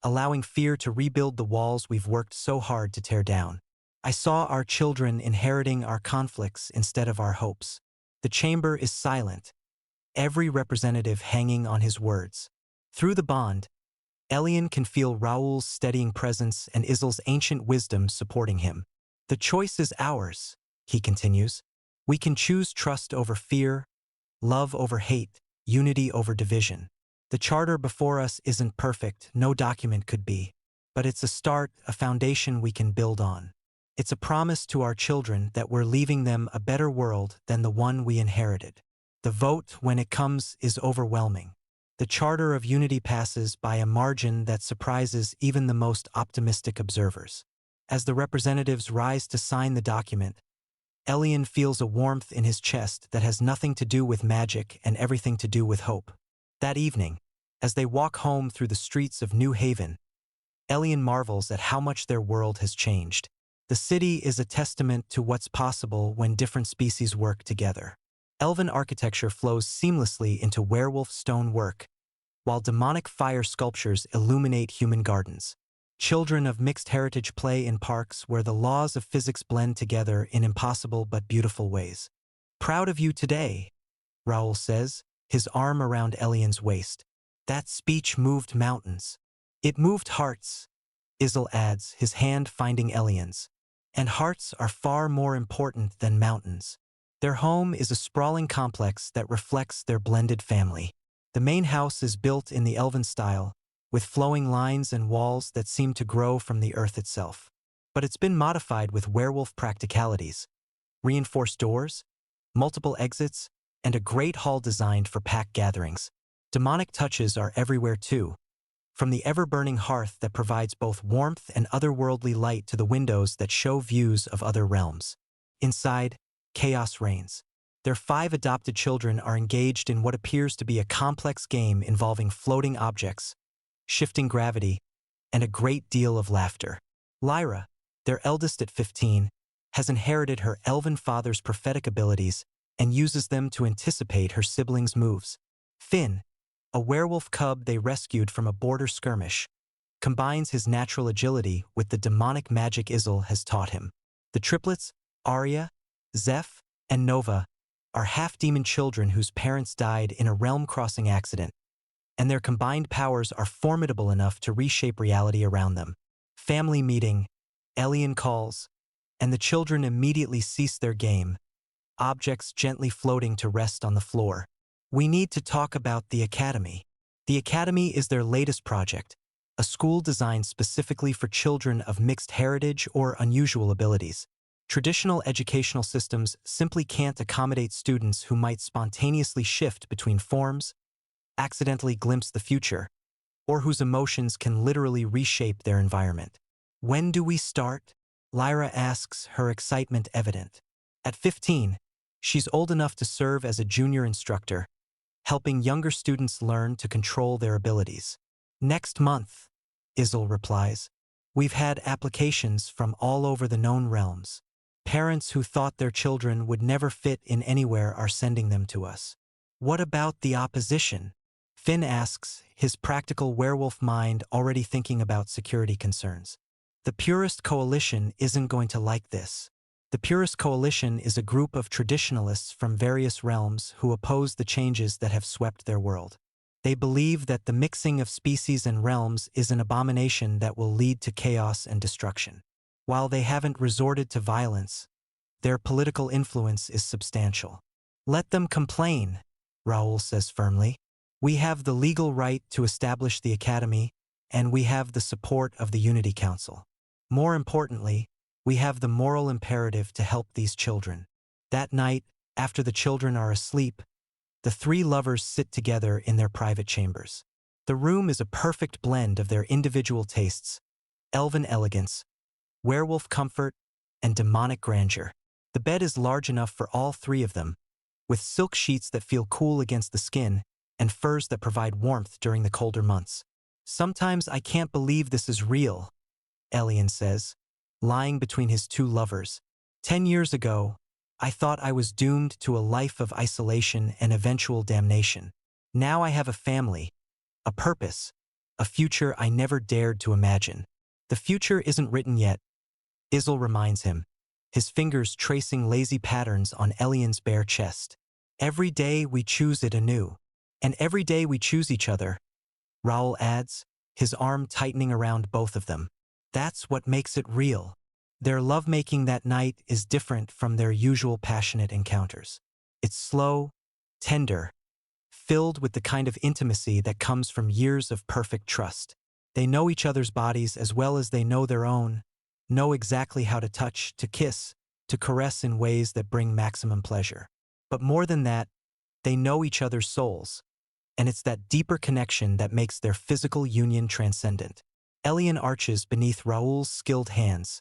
allowing fear to rebuild the walls we've worked so hard to tear down. I saw our children inheriting our conflicts instead of our hopes. The chamber is silent, every representative hanging on his words. Through the bond, Ayaan can feel Raoul's steadying presence and Isil's ancient wisdom supporting him. The choice is ours, he continues. We can choose trust over fear, love over hate, unity over division. The charter before us isn't perfect, no document could be, but it's a start, a foundation we can build on. It's a promise to our children that we're leaving them a better world than the one we inherited. The vote, when it comes, is overwhelming. The Charter of Unity passes by a margin that surprises even the most optimistic observers. As the representatives rise to sign the document, Ayaan feels a warmth in his chest that has nothing to do with magic and everything to do with hope. That evening, as they walk home through the streets of New Haven, Ayaan marvels at how much their world has changed. The city is a testament to what's possible when different species work together. Elven architecture flows seamlessly into werewolf stone work, while demonic fire sculptures illuminate human gardens. Children of mixed heritage play in parks where the laws of physics blend together in impossible but beautiful ways. Proud of you today, Raoul says, his arm around Elian's waist. That speech moved mountains. It moved hearts, Isel adds, his hand finding Elian's. And hearts are far more important than mountains. Their home is a sprawling complex that reflects their blended family. The main house is built in the elven style, with flowing lines and walls that seem to grow from the earth itself. But it's been modified with werewolf practicalities. Reinforced doors, multiple exits, and a great hall designed for pack gatherings. Demonic touches are everywhere too, from the ever-burning hearth that provides both warmth and otherworldly light to the windows that show views of other realms. Inside, chaos reigns. Their 5 adopted children are engaged in what appears to be a complex game involving floating objects, shifting gravity, and a great deal of laughter. Lyra, their eldest at 15, has inherited her elven father's prophetic abilities and uses them to anticipate her siblings' moves. Finn, a werewolf cub they rescued from a border skirmish, combines his natural agility with the demonic magic Isel has taught him. The triplets, Arya, Zeph, and Nova, are half-demon children whose parents died in a realm-crossing accident, and their combined powers are formidable enough to reshape reality around them. Family meeting, Ayaan calls, and the children immediately cease their game, objects gently floating to rest on the floor. We need to talk about the Academy. The Academy is their latest project, a school designed specifically for children of mixed heritage or unusual abilities. Traditional educational systems simply can't accommodate students who might spontaneously shift between forms, accidentally glimpse the future, or whose emotions can literally reshape their environment. When do we start? Lyra asks, her excitement evident. At 15, she's old enough to serve as a junior instructor, helping younger students learn to control their abilities. Next month, Isel replies. We've had applications from all over the known realms. Parents who thought their children would never fit in anywhere are sending them to us. What about the opposition? Finn asks, his practical werewolf mind already thinking about security concerns. The Purist Coalition isn't going to like this. The Purist Coalition is a group of traditionalists from various realms who oppose the changes that have swept their world. They believe that the mixing of species and realms is an abomination that will lead to chaos and destruction. While they haven't resorted to violence, their political influence is substantial. Let them complain, Raoul says firmly. We have the legal right to establish the Academy, and we have the support of the Unity Council. More importantly, we have the moral imperative to help these children. That night, after the children are asleep, the 3 lovers sit together in their private chambers. The room is a perfect blend of their individual tastes, elven elegance, werewolf comfort, and demonic grandeur. The bed is large enough for all 3 of them, with silk sheets that feel cool against the skin and furs that provide warmth during the colder months. Sometimes I can't believe this is real, Ayaan says, lying between his 2 lovers. 10 years ago, I thought I was doomed to a life of isolation and eventual damnation. Now I have a family, a purpose, a future I never dared to imagine. The future isn't written yet, Isel reminds him, his fingers tracing lazy patterns on Elian's bare chest. Every day we choose it anew. And every day we choose each other, Raoul adds, his arm tightening around both of them. That's what makes it real. Their lovemaking that night is different from their usual passionate encounters. It's slow, tender, filled with the kind of intimacy that comes from years of perfect trust. They know each other's bodies as well as they know their own, know exactly how to touch, to kiss, to caress in ways that bring maximum pleasure. But more than that, they know each other's souls, and it's that deeper connection that makes their physical union transcendent. Ayaan arches beneath Raoul's skilled hands,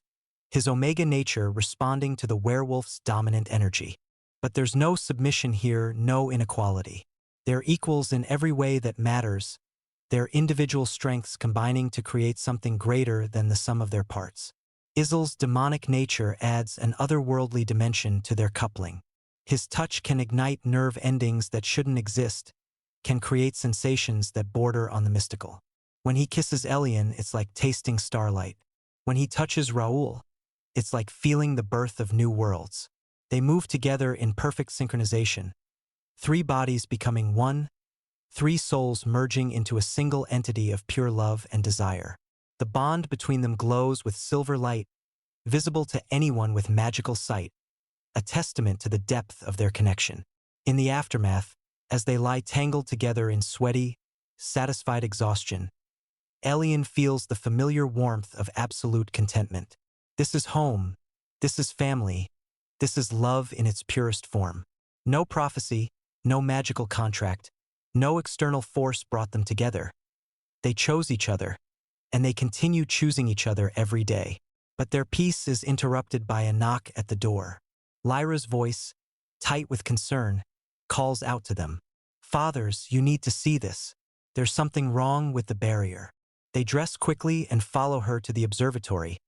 his omega nature responding to the werewolf's dominant energy. But there's no submission here, no inequality. They're equals in every way that matters, their individual strengths combining to create something greater than the sum of their parts. Isel's demonic nature adds an otherworldly dimension to their coupling. His touch can ignite nerve endings that shouldn't exist, can create sensations that border on the mystical. When he kisses Ayaan, it's like tasting starlight. When he touches Raoul, it's like feeling the birth of new worlds. They move together in perfect synchronization, three bodies becoming one, three souls merging into a single entity of pure love and desire. The bond between them glows with silver light, visible to anyone with magical sight, a testament to the depth of their connection. In the aftermath, as they lie tangled together in sweaty, satisfied exhaustion, Ayaan feels the familiar warmth of absolute contentment. This is home. This is family. This is love in its purest form. No prophecy, no magical contract, no external force brought them together. They chose each other, and they continue choosing each other every day. But their peace is interrupted by a knock at the door. Lyra's voice, tight with concern, calls out to them. Fathers, you need to see this. There's something wrong with the barrier. They dress quickly and follow her to the observatory,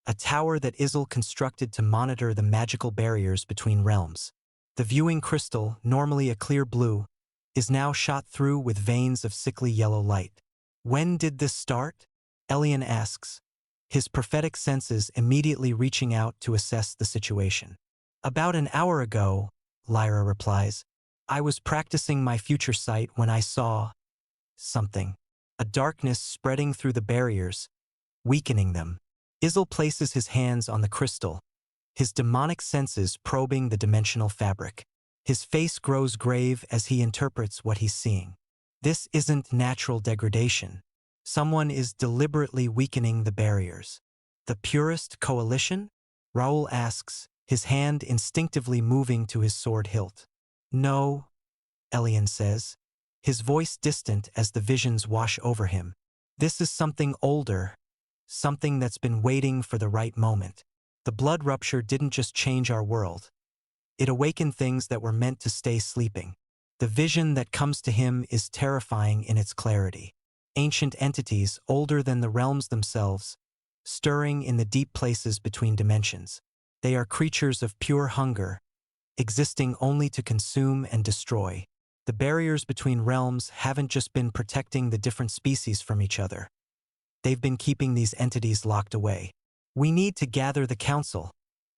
a tower that Isil constructed to monitor the magical barriers between realms. The viewing crystal, normally a clear blue, is now shot through with veins of sickly yellow light. When did this start? Ayaan asks, his prophetic senses immediately reaching out to assess the situation. About an hour ago, Lyra replies. I was practicing my future sight when I saw something. A darkness spreading through the barriers, weakening them. Isil places his hands on the crystal, his demonic senses probing the dimensional fabric. His face grows grave as he interprets what he's seeing. This isn't natural degradation. Someone is deliberately weakening the barriers. The purest coalition? Raoul asks, his hand instinctively moving to his sword hilt. No, Ayaan says, his voice distant as the visions wash over him. This is something older, something that's been waiting for the right moment. The blood rupture didn't just change our world. It awakened things that were meant to stay sleeping. The vision that comes to him is terrifying in its clarity. Ancient entities older than the realms themselves, stirring in the deep places between dimensions. They are creatures of pure hunger, existing only to consume and destroy. The barriers between realms haven't just been protecting the different species from each other. They've been keeping these entities locked away. We need to gather the council,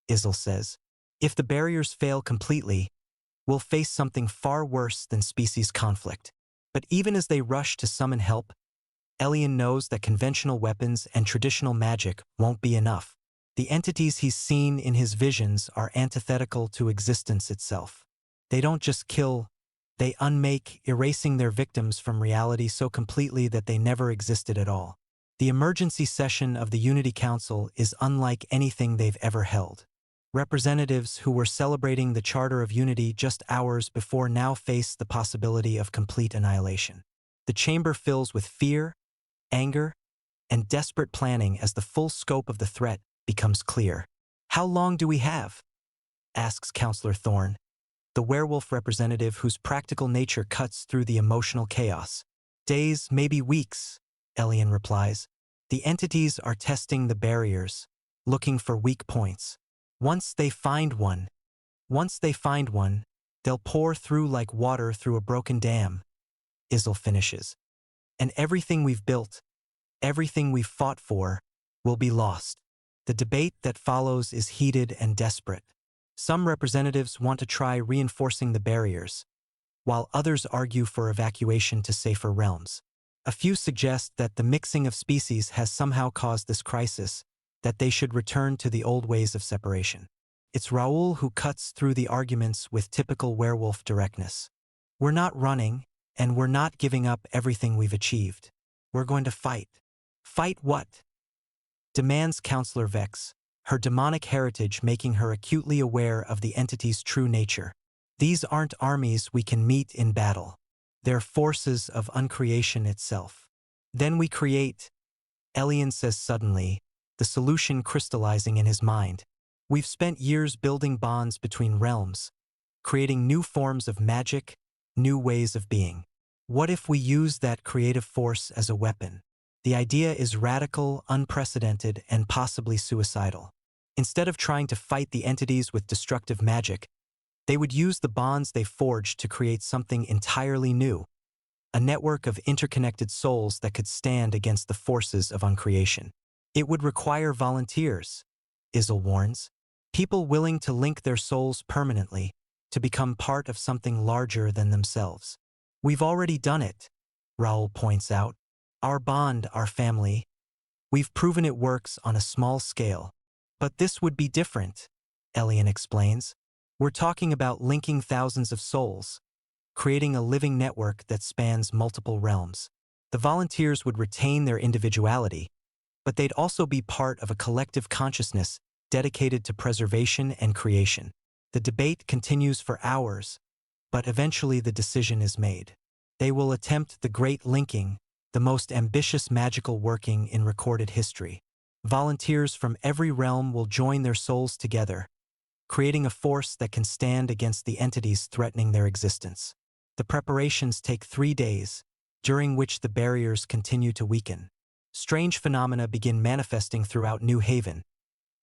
Isil says. If the barriers fail completely, we'll face something far worse than species conflict. But even as they rush to summon help, Ayaan knows that conventional weapons and traditional magic won't be enough. The entities he's seen in his visions are antithetical to existence itself. They don't just kill, they unmake, erasing their victims from reality so completely that they never existed at all. The emergency session of the Unity Council is unlike anything they've ever held. Representatives who were celebrating the Charter of Unity just hours before now face the possibility of complete annihilation. The chamber fills with fear, anger, and desperate planning as the full scope of the threat becomes clear. How long do we have? Asks Counselor Thorne, the werewolf representative whose practical nature cuts through the emotional chaos. Days, maybe weeks, Ayaan replies. The entities are testing the barriers, looking for weak points. Once they find one, they'll pour through like water through a broken dam, Isil finishes. And everything we've built, everything we've fought for, will be lost. The debate that follows is heated and desperate. Some representatives want to try reinforcing the barriers, while others argue for evacuation to safer realms. A few suggest that the mixing of species has somehow caused this crisis, that they should return to the old ways of separation. It's Raoul who cuts through the arguments with typical werewolf directness. We're not running, and we're not giving up everything we've achieved. We're going to fight. Fight what? Demands Counselor Vex, her demonic heritage making her acutely aware of the entity's true nature. These aren't armies we can meet in battle. They're forces of uncreation itself. Then we create, Ayaan says suddenly, the solution crystallizing in his mind. We've spent years building bonds between realms, creating new forms of magic, new ways of being. What if we use that creative force as a weapon? The idea is radical, unprecedented, and possibly suicidal. Instead of trying to fight the entities with destructive magic, they would use the bonds they forged to create something entirely new, a network of interconnected souls that could stand against the forces of uncreation. It would require volunteers, Isil warns. people willing to link their souls permanently, to become part of something larger than themselves. We've already done it, Raoul points out. Our bond, our family. We've proven it works on a small scale. But this would be different, Ayaan explains. We're talking about linking thousands of souls, creating a living network that spans multiple realms. The volunteers would retain their individuality, but they'd also be part of a collective consciousness dedicated to preservation and creation. The debate continues for hours, but eventually the decision is made. They will attempt the Great Linking, the most ambitious magical working in recorded history. Volunteers from every realm will join their souls together, creating a force that can stand against the entities threatening their existence. The preparations take 3 days, during which the barriers continue to weaken. Strange phenomena begin manifesting throughout New Haven.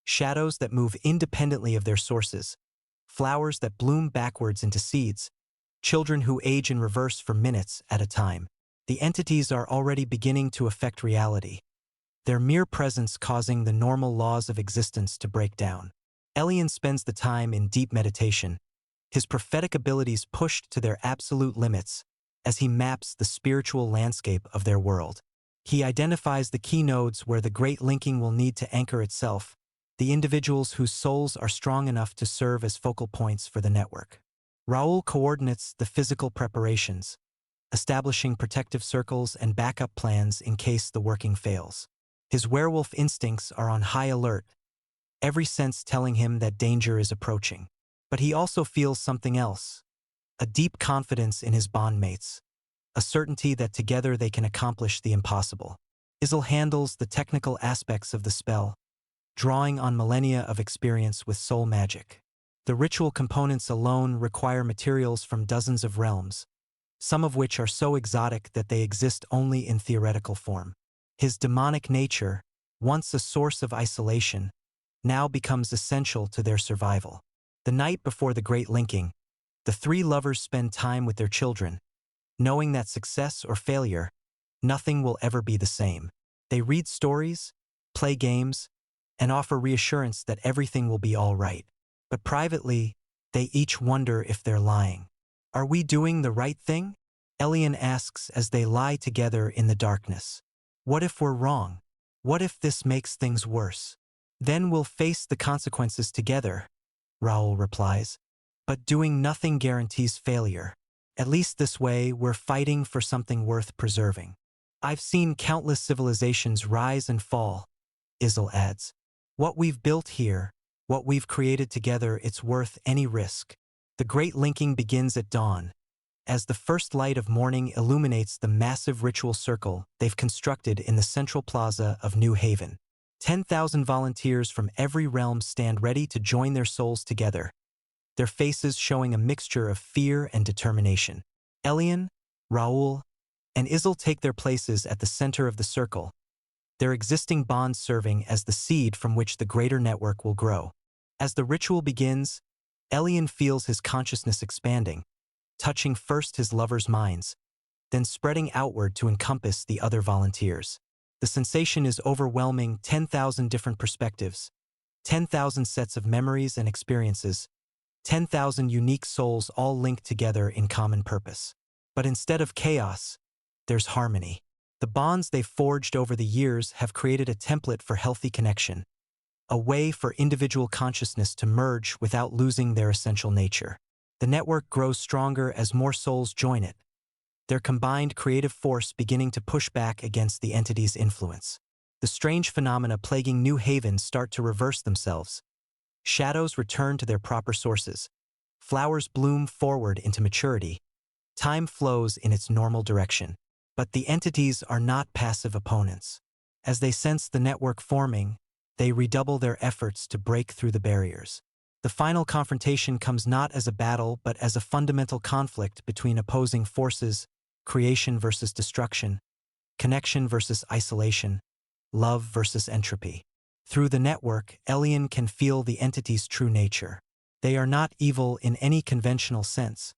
Shadows that move independently of their sources, flowers that bloom backwards into seeds, children who age in reverse for minutes at a time. The entities are already beginning to affect reality, their mere presence causing the normal laws of existence to break down. Ayaan spends the time in deep meditation, his prophetic abilities pushed to their absolute limits as he maps the spiritual landscape of their world. He identifies the key nodes where the Great Linking will need to anchor itself, the individuals whose souls are strong enough to serve as focal points for the network. Raoul coordinates the physical preparations, establishing protective circles and backup plans in case the working fails. His werewolf instincts are on high alert, every sense telling him that danger is approaching. But he also feels something else, a deep confidence in his bondmates, a certainty that together they can accomplish the impossible. Isil handles the technical aspects of the spell, drawing on millennia of experience with soul magic. The ritual components alone require materials from dozens of realms, some of which are so exotic that they exist only in theoretical form. His demonic nature, once a source of isolation, now becomes essential to their survival. The night before the Great Linking, the 3 lovers spend time with their children, knowing that success or failure, nothing will ever be the same. They read stories, play games, and offer reassurance that everything will be all right. But privately, they each wonder if they're lying. Are we doing the right thing? Ayaan asks as they lie together in the darkness. What if we're wrong? What if this makes things worse? Then we'll face the consequences together, Raoul replies. But doing nothing guarantees failure. At least this way, we're fighting for something worth preserving. I've seen countless civilizations rise and fall, Isil adds. What we've built here, what we've created together, it's worth any risk. The Great Linking begins at dawn, as the first light of morning illuminates the massive ritual circle they've constructed in the central plaza of New Haven. 10,000 volunteers from every realm stand ready to join their souls together, their faces showing a mixture of fear and determination. Ayaan, Raoul, and Isil take their places at the center of the circle, their existing bonds serving as the seed from which the greater network will grow. As the ritual begins, Ayaan feels his consciousness expanding, touching first his lovers' minds, then spreading outward to encompass the other volunteers. The sensation is overwhelming. 10,000 different perspectives, 10,000 sets of memories and experiences, 10,000 unique souls all linked together in common purpose. But instead of chaos, there's harmony. The bonds they've forged over the years have created a template for healthy connection, a way for individual consciousness to merge without losing their essential nature. The network grows stronger as more souls join it, their combined creative force beginning to push back against the entity's influence. The strange phenomena plaguing New Haven start to reverse themselves. Shadows return to their proper sources. Flowers bloom forward into maturity. Time flows in its normal direction. But the entities are not passive opponents. As they sense the network forming, they redouble their efforts to break through the barriers. The final confrontation comes not as a battle but as a fundamental conflict between opposing forces, creation versus destruction, connection versus isolation, love versus entropy. Through the network, Ayaan can feel the entity's true nature. They are not evil in any conventional sense,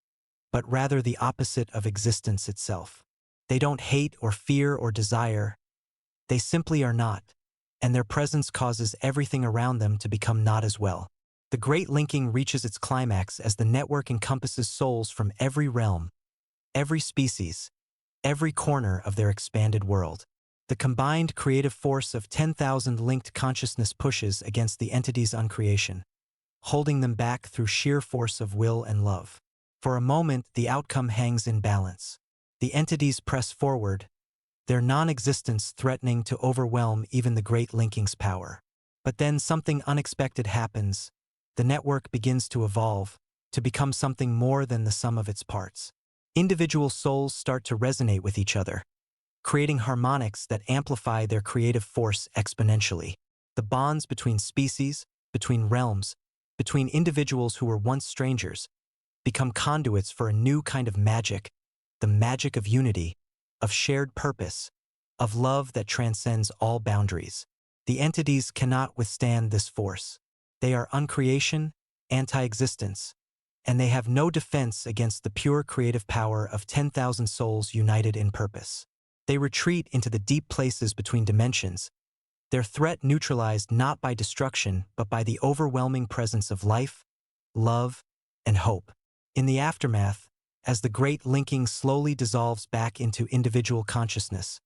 but rather the opposite of existence itself. They don't hate or fear or desire. They simply are not, and their presence causes everything around them to become not as well. The great linking reaches its climax as the network encompasses souls from every realm, every species, every corner of their expanded world. The combined creative force of 10,000 linked consciousness pushes against the entity's uncreation, holding them back through sheer force of will and love. For a moment, the outcome hangs in balance. The entities press forward, their non-existence threatening to overwhelm even the great linking's power. But then something unexpected happens. The network begins to evolve, to become something more than the sum of its parts. Individual souls start to resonate with each other, creating harmonics that amplify their creative force exponentially. The bonds between species, between realms, between individuals who were once strangers, become conduits for a new kind of magic, the magic of unity, of shared purpose, of love that transcends all boundaries. The entities cannot withstand this force. They are uncreation, anti-existence, and they have no defense against the pure creative power of 10,000 souls united in purpose. They retreat into the deep places between dimensions, their threat neutralized not by destruction but by the overwhelming presence of life, love, and hope. In the aftermath, as the great linking slowly dissolves back into individual consciousness,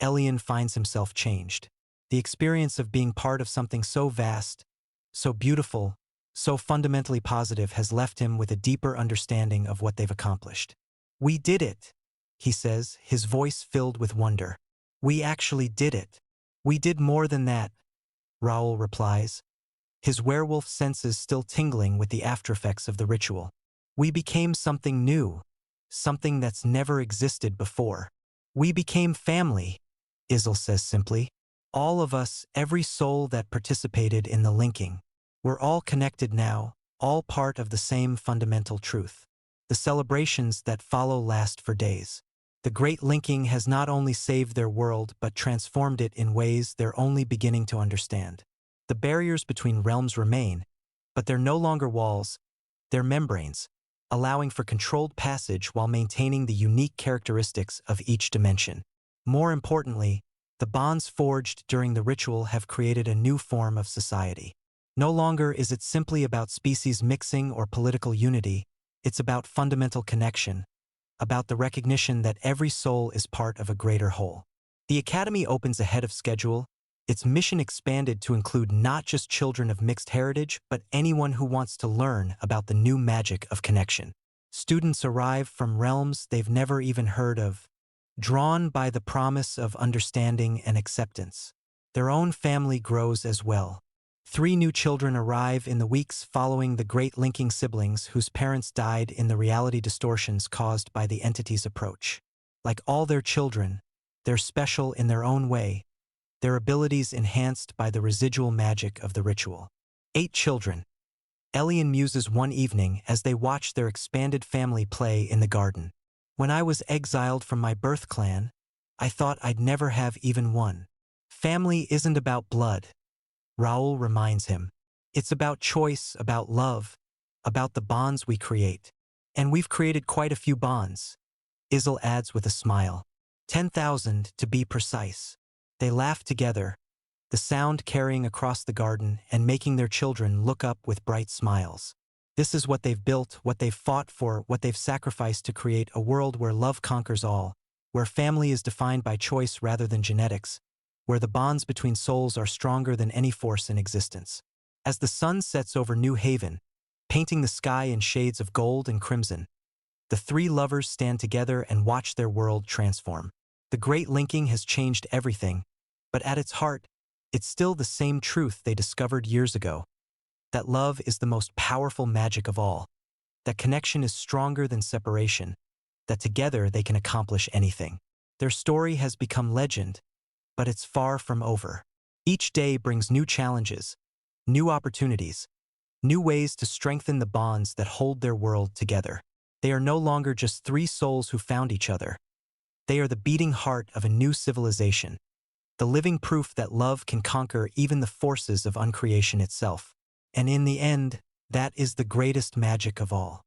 Ayaan finds himself changed. The experience of being part of something so vast, so beautiful, so fundamentally positive has left him with a deeper understanding of what they've accomplished. "We did it," he says, his voice filled with wonder. "We actually did it." "We did more than that," Raoul replies, his werewolf senses still tingling with the aftereffects of the ritual. "We became something new, something that's never existed before. We became family," Isl says simply. "All of us, every soul that participated in the linking. We're all connected now, all part of the same fundamental truth." The celebrations that follow last for days. The great linking has not only saved their world but transformed it in ways they're only beginning to understand. The barriers between realms remain, but they're no longer walls, they're membranes, allowing for controlled passage while maintaining the unique characteristics of each dimension. More importantly, the bonds forged during the ritual have created a new form of society. No longer is it simply about species mixing or political unity, it's about fundamental connection, about the recognition that every soul is part of a greater whole. The Academy opens ahead of schedule, its mission expanded to include not just children of mixed heritage, but anyone who wants to learn about the new magic of connection. Students arrive from realms they've never even heard of, drawn by the promise of understanding and acceptance. Their own family grows as well. 3 new children arrive in the weeks following the great linking siblings whose parents died in the reality distortions caused by the entity's approach. Like all their children, they're special in their own way, their abilities enhanced by the residual magic of the ritual. 8 children. Ayaan muses one evening as they watch their expanded family play in the garden. "When I was exiled from my birth clan, I thought I'd never have even one." Family isn't about blood, Raoul reminds him. It's about choice, about love, about the bonds we create. And we've created quite a few bonds, Isl adds with a smile. 10,000 to be precise. They laugh together, the sound carrying across the garden and making their children look up with bright smiles. This is what they've built, what they've fought for, what they've sacrificed to create a world where love conquers all, where family is defined by choice rather than genetics, where the bonds between souls are stronger than any force in existence. As the sun sets over New Haven, painting the sky in shades of gold and crimson, the 3 lovers stand together and watch their world transform. The great linking has changed everything, but at its heart, it's still the same truth they discovered years ago. That love is the most powerful magic of all. That connection is stronger than separation. That together they can accomplish anything. Their story has become legend, but it's far from over. Each day brings new challenges, new opportunities, new ways to strengthen the bonds that hold their world together. They are no longer just 3 souls who found each other. They are the beating heart of a new civilization, the living proof that love can conquer even the forces of uncreation itself. And in the end, that is the greatest magic of all.